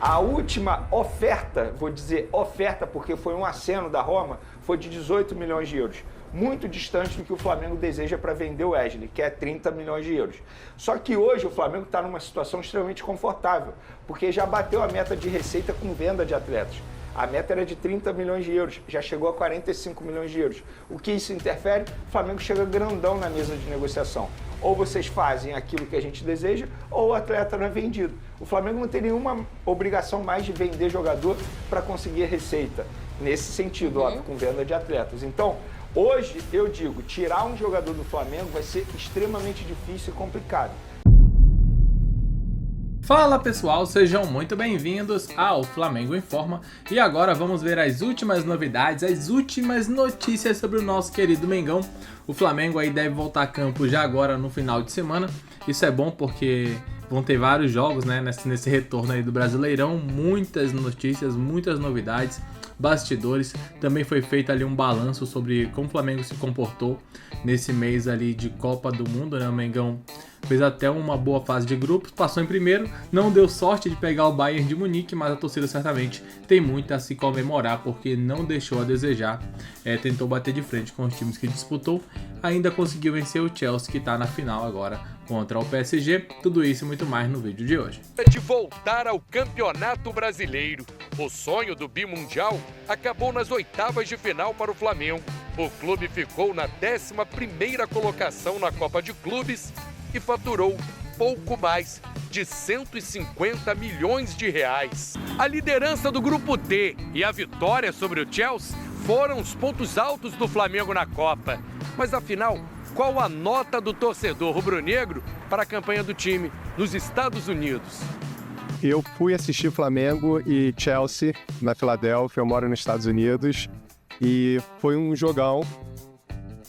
A última oferta, vou dizer oferta porque foi um aceno da Roma, foi de 18 milhões de euros. Muito distante do que o Flamengo deseja para vender o Wesley, que é 30 milhões de euros. Só que hoje o Flamengo está numa situação extremamente confortável, porque já bateu a meta de receita com venda de atletas. A meta era de 30 milhões de euros, já chegou a 45 milhões de euros. O que isso interfere? O Flamengo chega grandão na mesa de negociação. Ou vocês fazem aquilo que a gente deseja, ou o atleta não é vendido. O Flamengo não tem nenhuma obrigação mais de vender jogador para conseguir receita, nesse sentido, óbvio, com venda de atletas. Então, hoje, eu digo, tirar um jogador do Flamengo vai ser extremamente difícil e complicado. Fala pessoal, sejam muito bem-vindos ao Flamengo Informa e agora vamos ver as últimas novidades, as últimas notícias sobre o nosso querido Mengão. O Flamengo aí deve voltar a campo já agora no final de semana, isso é bom porque vão ter vários jogos, né, nesse retorno aí do Brasileirão, muitas notícias, muitas novidades, bastidores. Também foi feito ali um balanço sobre como o Flamengo se comportou nesse mês ali de Copa do Mundo, né, o Mengão fez até uma boa fase de grupos, passou em primeiro, não deu sorte de pegar o Bayern de Munique, mas a torcida certamente tem muito a se comemorar, porque não deixou a desejar, tentou bater de frente com os times que disputou, ainda conseguiu vencer o Chelsea, que está na final agora contra o PSG, tudo isso e muito mais no vídeo de hoje. De voltar ao Campeonato Brasileiro, o sonho do bimundial acabou nas oitavas de final para o Flamengo. O clube ficou na 11ª colocação na Copa de Clubes e faturou pouco mais de 150 milhões de reais. A liderança do Grupo D e a vitória sobre o Chelsea foram os pontos altos do Flamengo na Copa. Mas afinal, qual a nota do torcedor rubro-negro para a campanha do time nos Estados Unidos? Eu fui assistir Flamengo e Chelsea na Filadélfia, eu moro nos Estados Unidos, e foi um jogão.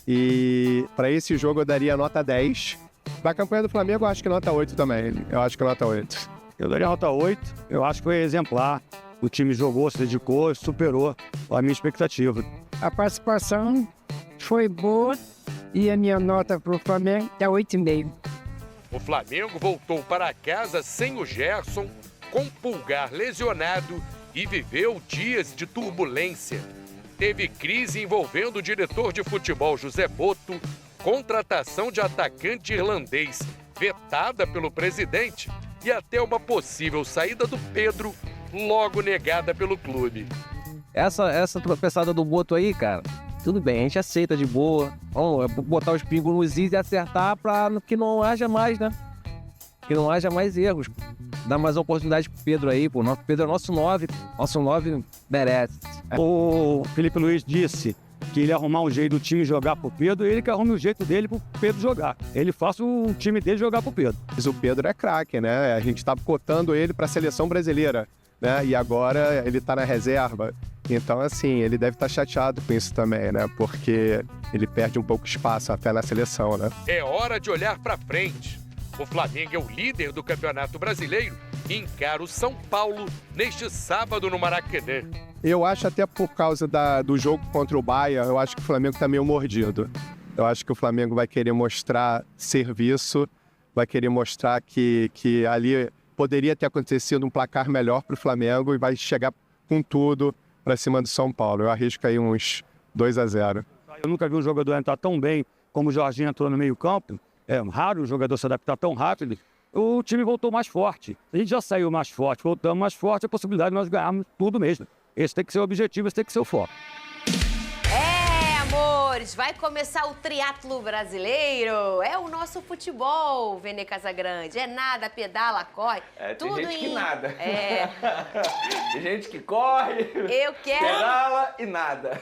E para esse jogo eu daria nota 10. Da campanha do Flamengo, eu acho que nota 8 também. Eu acho que nota 8. Eu daria nota 8. Eu acho que foi exemplar. O time jogou, se dedicou, superou a minha expectativa. A participação foi boa e a minha nota para o Flamengo é 8,5. O Flamengo voltou para casa sem o Gerson, com Pulgar lesionado e viveu dias de turbulência. Teve crise envolvendo o diretor de futebol José Boto, contratação de atacante irlandês vetada pelo presidente e até uma possível saída do Pedro, logo negada pelo clube. Essa tropeçada do Boto aí, cara, tudo bem, a gente aceita de boa. Vamos botar os pingos nos is e acertar para que não haja mais, né? Que não haja mais erros. Dá mais oportunidade pro Pedro aí, pô. O Pedro é nosso 9 merece. O Felipe Luiz disse que ele ia arrumar um jeito do time jogar pro Pedro, e ele que arrume o jeito dele pro Pedro jogar. Ele faça o time dele jogar pro Pedro. Mas o Pedro é craque, né? A gente estava cotando ele para a seleção brasileira, né? E agora ele está na reserva. Então, assim, ele deve estar chateado com isso também, né? Porque ele perde um pouco de espaço até na seleção, né? É hora de olhar para frente. O Flamengo é o líder do Campeonato Brasileiro e encara o São Paulo neste sábado no Maracanã. Eu acho até por causa do jogo contra o Bayern, eu acho que o Flamengo está meio mordido. Eu acho que o Flamengo vai querer mostrar serviço, vai querer mostrar que ali poderia ter acontecido um placar melhor para o Flamengo e vai chegar com tudo para cima do São Paulo. Eu arrisco aí uns 2-0. Eu nunca vi um jogador entrar tão bem como o Jorginho entrou no meio-campo. É raro o jogador se adaptar tão rápido. O time voltou mais forte. A gente já saiu mais forte, voltamos mais forte, a possibilidade de nós ganharmos tudo mesmo. Esse tem que ser o objetivo, esse tem que ser o foco. Amores, vai começar o triatlo brasileiro. É o nosso futebol, Vene Casagrande. É nada, pedala, corre. Tem tudo gente que nada. É. Tem gente que corre, Eu quero... pedala e nada.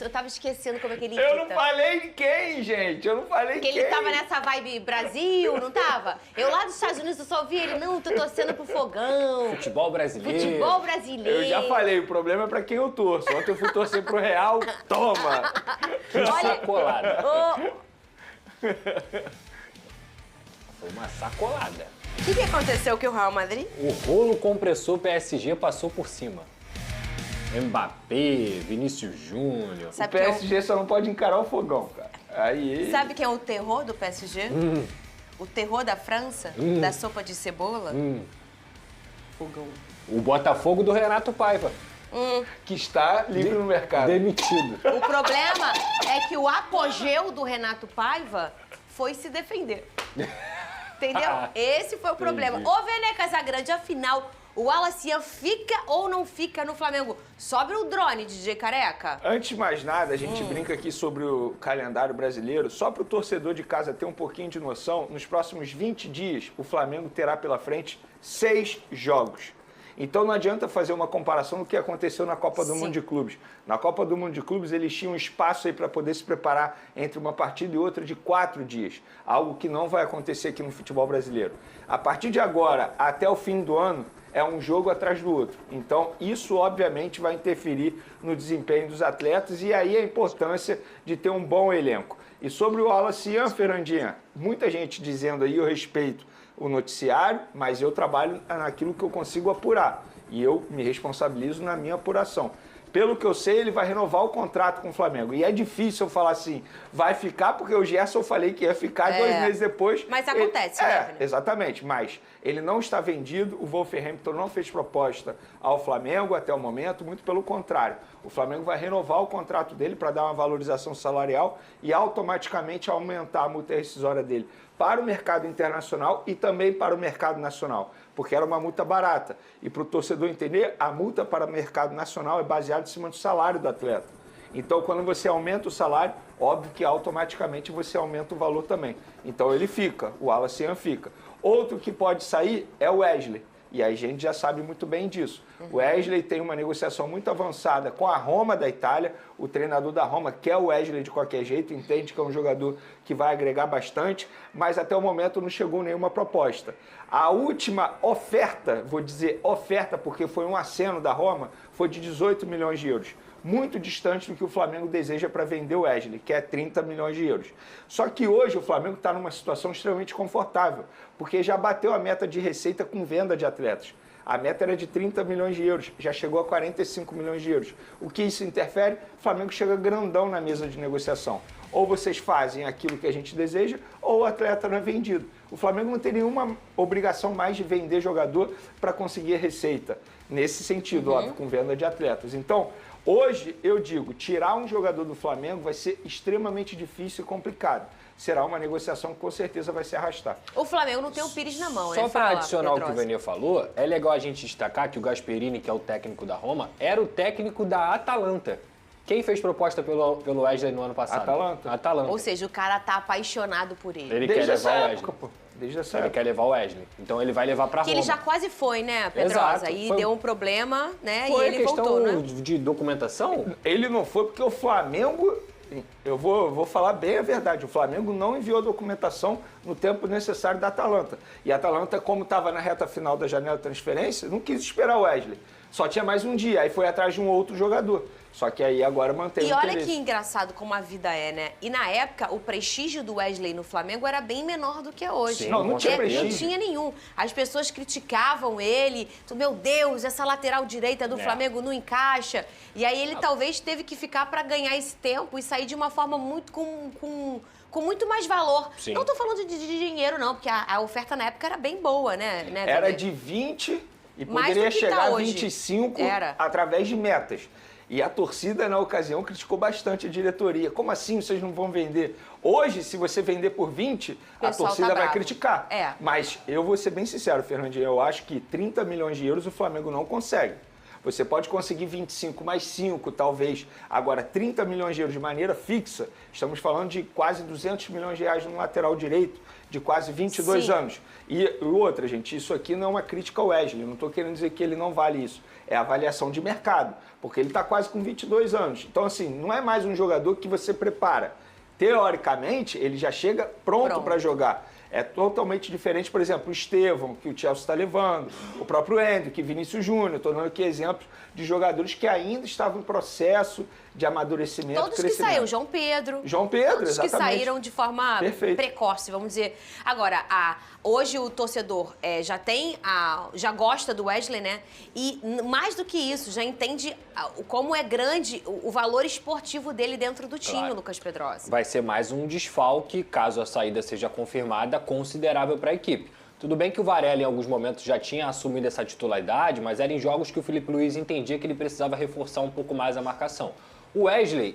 Eu tava esquecendo como é que ele Eu não falei de quem, gente. Eu não falei Porque quem. ele tava nessa vibe Brasil, não tava? Eu lá dos Estados Unidos, eu só ouvi ele, não, tô torcendo pro Fogão. Futebol brasileiro. Futebol brasileiro. Eu já falei, o problema é pra quem eu torço. Ontem eu fui torcer pro Real, toma! Sacolada. Ô, Foi uma sacolada. o que aconteceu com o Real Madrid? O rolo compressor PSG passou por cima. Mbappé, Vinícius Júnior. O PSG só não pode encarar o Fogão, cara. Aí... Sabe quem é o terror do PSG? O terror da França, da sopa de cebola. Fogão. O Botafogo do Renato Paiva. Que está livre no mercado. Demitido. O problema é que o apogeu do Renato Paiva foi se defender. Entendeu? Esse foi o problema. Ô, Vene Casagrande, afinal, o Wallace Ian fica ou não fica no Flamengo? Sobe o drone, DJ Careca. Antes de mais nada, a gente brinca aqui sobre o calendário brasileiro. Só para o torcedor de casa ter um pouquinho de noção, nos próximos 20 dias, o Flamengo terá pela frente 6 jogos. Então não adianta fazer uma comparação do que aconteceu na Copa do Mundo de Clubes. Na Copa do Mundo de Clubes eles tinham um espaço aí para poder se preparar entre uma partida e outra de 4 dias. Algo que não vai acontecer aqui no futebol brasileiro. A partir de agora, até o fim do ano, é um jogo atrás do outro. Então isso obviamente vai interferir no desempenho dos atletas e aí a importância de ter um bom elenco. E sobre o Wallace Ian, Fernandinha, muita gente dizendo aí, eu respeito o noticiário, mas eu trabalho naquilo que eu consigo apurar. E eu me responsabilizo na minha apuração. Pelo que eu sei, ele vai renovar o contrato com o Flamengo. E é difícil eu falar assim, vai ficar, porque o Gerson eu falei que ia ficar 2 meses depois. Mas acontece, né? Exatamente. Mas ele não está vendido, o Wolverhampton não fez proposta ao Flamengo até o momento, muito pelo contrário. O Flamengo vai renovar o contrato dele para dar uma valorização salarial e automaticamente aumentar a multa rescisória dele para o mercado internacional e também para o mercado nacional, porque era uma multa barata. E para o torcedor entender, a multa para o mercado nacional é baseada em cima do salário do atleta. Então, quando você aumenta o salário, óbvio que automaticamente você aumenta o valor também. Então, ele fica, o Wallace Ian fica. Outro que pode sair é o Wesley. E a gente já sabe muito bem disso. O Wesley tem uma negociação muito avançada com a Roma da Itália. O treinador da Roma quer o Wesley de qualquer jeito, entende que é um jogador que vai agregar bastante, mas até o momento não chegou nenhuma proposta. A última oferta, vou dizer oferta porque foi um aceno da Roma, foi de 18 milhões de euros. Muito distante do que o Flamengo deseja para vender o Wesley, que é 30 milhões de euros. Só que hoje o Flamengo está numa situação extremamente confortável, porque já bateu a meta de receita com venda de atletas. A meta era de 30 milhões de euros, já chegou a 45 milhões de euros. O que isso interfere? O Flamengo chega grandão na mesa de negociação. Ou vocês fazem aquilo que a gente deseja, ou o atleta não é vendido. O Flamengo não tem nenhuma obrigação mais de vender jogador para conseguir receita. Nesse sentido, óbvio, com venda de atletas. Então, hoje, eu digo, tirar um jogador do Flamengo vai ser extremamente difícil e complicado. Será uma negociação que com certeza vai se arrastar. O Flamengo não tem o Pires na mão, né? Só para adicionar o que o Pedrosa. Vene falou, é legal a gente destacar que o Gasperini, que é o técnico da Roma, era o técnico da Atalanta. Quem fez proposta pelo Wesley no ano passado? Atalanta. Ou seja, o cara tá apaixonado por ele. Ele quer levar o Wesley. Desde essa Ele época. quer levar o Wesley. Então ele vai levar pra Que Roma. ele já quase foi, né, Pedrosa? Exato. Aí Foi- deu um problema, né? Foi E ele questão voltou, né? de documentação? Ele não foi porque o Flamengo, eu vou falar bem a verdade, o Flamengo não enviou documentação no tempo necessário da Atalanta. E a Atalanta, como estava na reta final da janela de transferência, não quis esperar o Wesley. Só tinha mais um dia, aí foi atrás de um outro jogador. Só que aí agora mantém E o olha interesse. que engraçado como a vida é, né? E na época, o prestígio do Wesley no Flamengo era bem menor do que é hoje. Sim, não tinha prestígio. Não tinha nenhum. As pessoas criticavam ele. Meu Deus, essa lateral direita do Flamengo não encaixa. E aí ele talvez teve que ficar para ganhar esse tempo e sair de uma forma muito com muito mais valor. Sim. Não tô falando de dinheiro, não, porque a oferta na época era bem boa, né? Era Vene? de 20 e Mais poderia do que tá chegar a hoje. 25 Era. através de metas. E a torcida, na ocasião, criticou bastante a diretoria. Como assim vocês não vão vender? Hoje, se você vender por 20, a pessoal torcida tá vai bravo. criticar. É. Mas eu vou ser bem sincero, Fernandinho, eu acho que 30 milhões de euros o Flamengo não consegue. Você pode conseguir 25 mais 5, talvez. Agora, 30 milhões de euros de maneira fixa, estamos falando de quase 200 milhões de reais no lateral direito, de quase 22 Sim. anos. E outra, gente, isso aqui não é uma crítica ao Wesley, não estou querendo dizer que ele não vale isso. É avaliação de mercado, porque ele está quase com 22 anos. Então, assim, não é mais um jogador que você prepara. Teoricamente, ele já chega pronto para jogar. É totalmente diferente, por exemplo, o Estevão, que o Chelsea está levando, o próprio Hendrick, Vinícius Júnior, estou dando aqui exemplos de jogadores que ainda estavam em processo de amadurecimento, todos crescimento. que saíram, João Pedro, exatamente. que saíram de forma Perfeito. precoce, vamos dizer. Agora, hoje o torcedor já gosta do Wesley, né? E mais do que isso, já entende como é grande o valor esportivo dele dentro do time, Lucas Pedrosa. Vai ser mais um desfalque, caso a saída seja confirmada, considerável para a equipe. Tudo bem que o Varela, em alguns momentos, já tinha assumido essa titularidade, mas era em jogos que o Filipe Luiz entendia que ele precisava reforçar um pouco mais a marcação. O Wesley,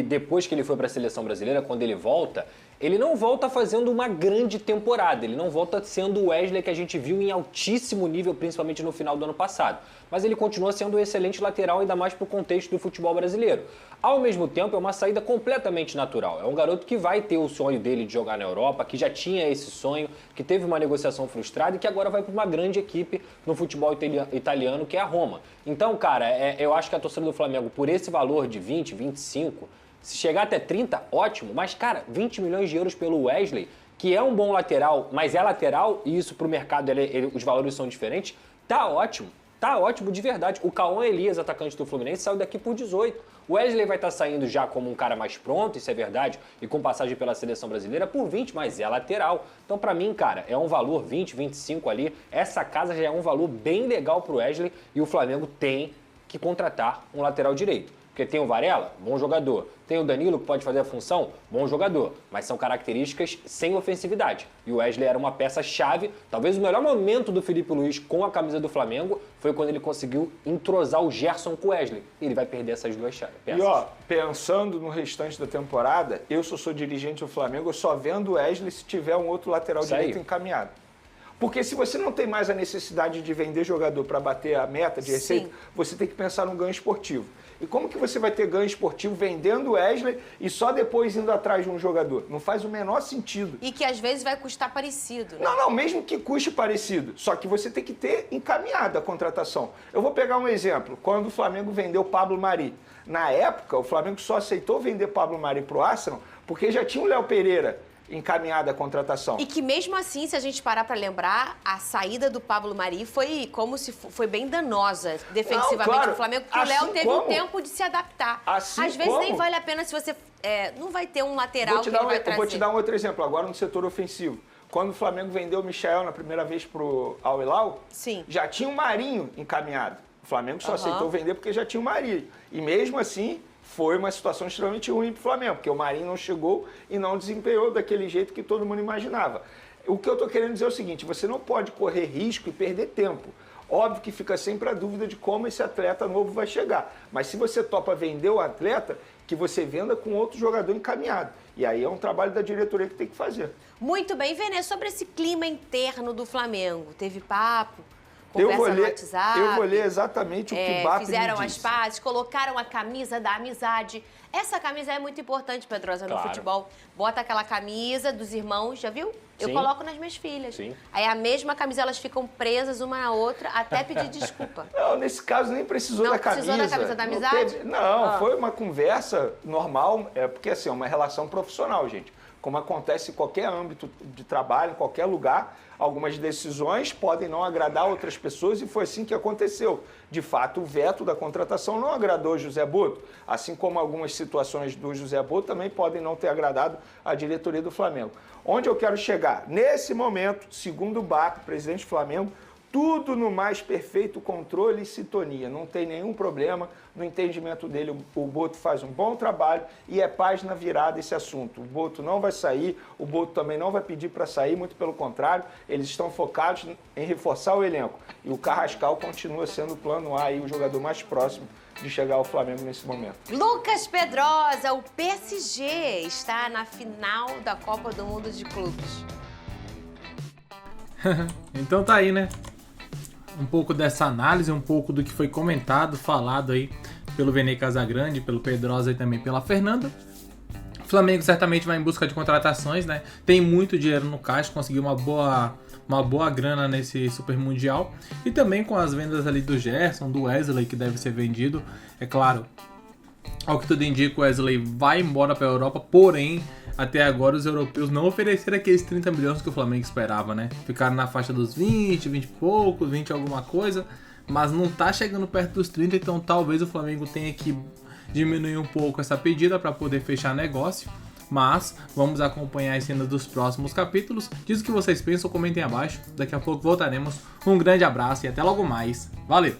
depois que ele foi para a seleção brasileira, quando ele volta, ele não volta fazendo uma grande temporada, ele não volta sendo o Wesley que a gente viu em altíssimo nível, principalmente no final do ano passado. Mas ele continua sendo um excelente lateral, ainda mais para o contexto do futebol brasileiro. Ao mesmo tempo, é uma saída completamente natural. É um garoto que vai ter o sonho dele de jogar na Europa, que já tinha esse sonho, que teve uma negociação frustrada e que agora vai para uma grande equipe no futebol italiano, que é a Roma. Então, cara, eu acho que a torcida do Flamengo, por esse valor de 20, 25... Se chegar até 30, ótimo. Mas, cara, 20 milhões de euros pelo Wesley, que é um bom lateral, mas é lateral, e isso pro mercado, os valores são diferentes, tá ótimo. Tá ótimo de verdade. O Cauã Elias, atacante do Fluminense, saiu daqui por 18. O Wesley vai estar saindo já como um cara mais pronto, isso é verdade, e com passagem pela seleção brasileira por 20, mas é lateral. Então, pra mim, cara, é um valor 20, 25 ali. Essa casa já é um valor bem legal pro Wesley e o Flamengo tem que contratar um lateral direito. Porque tem o Varela, bom jogador. Tem o Danilo, que pode fazer a função, bom jogador. Mas são características sem ofensividade. E o Wesley era uma peça-chave. Talvez o melhor momento do Filipe Luiz com a camisa do Flamengo foi quando ele conseguiu entrosar o Gerson com o Wesley. E ele vai perder essas duas peças. E pensando no restante da temporada, eu sou dirigente do Flamengo, eu só vendo o Wesley se tiver um outro lateral direito encaminhado. Porque se você não tem mais a necessidade de vender jogador para bater a meta de receita, você tem que pensar no ganho esportivo. E como que você vai ter ganho esportivo vendendo o Wesley e só depois indo atrás de um jogador? Não faz o menor sentido. E que às vezes vai custar parecido, né? Não, mesmo que custe parecido. Só que você tem que ter encaminhado a contratação. Eu vou pegar um exemplo. Quando o Flamengo vendeu o Pablo Mari. Na época, o Flamengo só aceitou vender Pablo Mari para o Arsenal porque já tinha o Léo Pereira encaminhada a contratação. E que mesmo assim, se a gente parar para lembrar, a saída do Pablo Mari foi bem danosa defensivamente no Flamengo, porque o Léo teve um tempo de se adaptar. Às vezes nem vale a pena se você não vai ter um lateral que ele vai trazer. Vou te dar um outro exemplo, agora no setor ofensivo. Quando o Flamengo vendeu o Michael na primeira vez pro Al Hilal, já tinha o Marinho encaminhado. O Flamengo só aceitou vender porque já tinha o Marinho. E mesmo assim, foi uma situação extremamente ruim para o Flamengo, porque o Marinho não chegou e não desempenhou daquele jeito que todo mundo imaginava. O que eu estou querendo dizer é o seguinte, você não pode correr risco e perder tempo. Óbvio que fica sempre a dúvida de como esse atleta novo vai chegar. Mas se você topa vender o atleta, que você venda com outro jogador encaminhado. E aí é um trabalho da diretoria que tem que fazer. Muito bem, Venê, sobre esse clima interno do Flamengo, teve papo? Conversa no WhatsApp. Eu vou ler exatamente o que o BAP fizeram me as disse. pazes, colocaram a camisa da amizade. Essa camisa é muito importante, Pedrosa, no futebol. Bota aquela camisa dos irmãos, já viu? Eu coloco nas minhas filhas. Sim. Aí a mesma camisa, elas ficam presas uma na outra até pedir desculpa. Não, nesse caso nem precisou da camisa. Não precisou da camisa da amizade? Não, foi uma conversa normal, porque assim, é uma relação profissional, gente. Como acontece em qualquer âmbito de trabalho, em qualquer lugar, algumas decisões podem não agradar outras pessoas e foi assim que aconteceu. De fato, o veto da contratação não agradou José Boto, assim como algumas situações do José Boto também podem não ter agradado a diretoria do Flamengo. Onde eu quero chegar? Nesse momento, segundo o BAP, presidente do Flamengo, tudo no mais perfeito controle e sintonia. Não tem nenhum problema. No entendimento dele, o Boto faz um bom trabalho e é página virada esse assunto. O Boto não vai sair, o Boto também não vai pedir para sair, muito pelo contrário, eles estão focados em reforçar o elenco. E o Carrascal continua sendo o plano A e o jogador mais próximo de chegar ao Flamengo nesse momento. Lucas Pedrosa, o PSG está na final da Copa do Mundo de Clubes. Então tá aí, né? Um pouco dessa análise, um pouco do que foi comentado, falado aí pelo Venê Casagrande, pelo Pedrosa e também pela Fernanda. O Flamengo certamente vai em busca de contratações, né? Tem muito dinheiro no caixa, conseguiu uma boa grana nesse Super Mundial. E também com as vendas ali do Gerson, do Wesley, que deve ser vendido. É claro, ao que tudo indica, o Wesley vai embora para a Europa, porém, até agora os europeus não ofereceram aqueles 30 milhões que o Flamengo esperava, né? Ficaram na faixa dos 20 e poucos, 20 alguma coisa, mas não tá chegando perto dos 30, então talvez o Flamengo tenha que diminuir um pouco essa pedida para poder fechar negócio. Mas vamos acompanhar as cenas dos próximos capítulos. Diz o que vocês pensam, comentem abaixo. Daqui a pouco voltaremos. Um grande abraço e até logo mais. Valeu!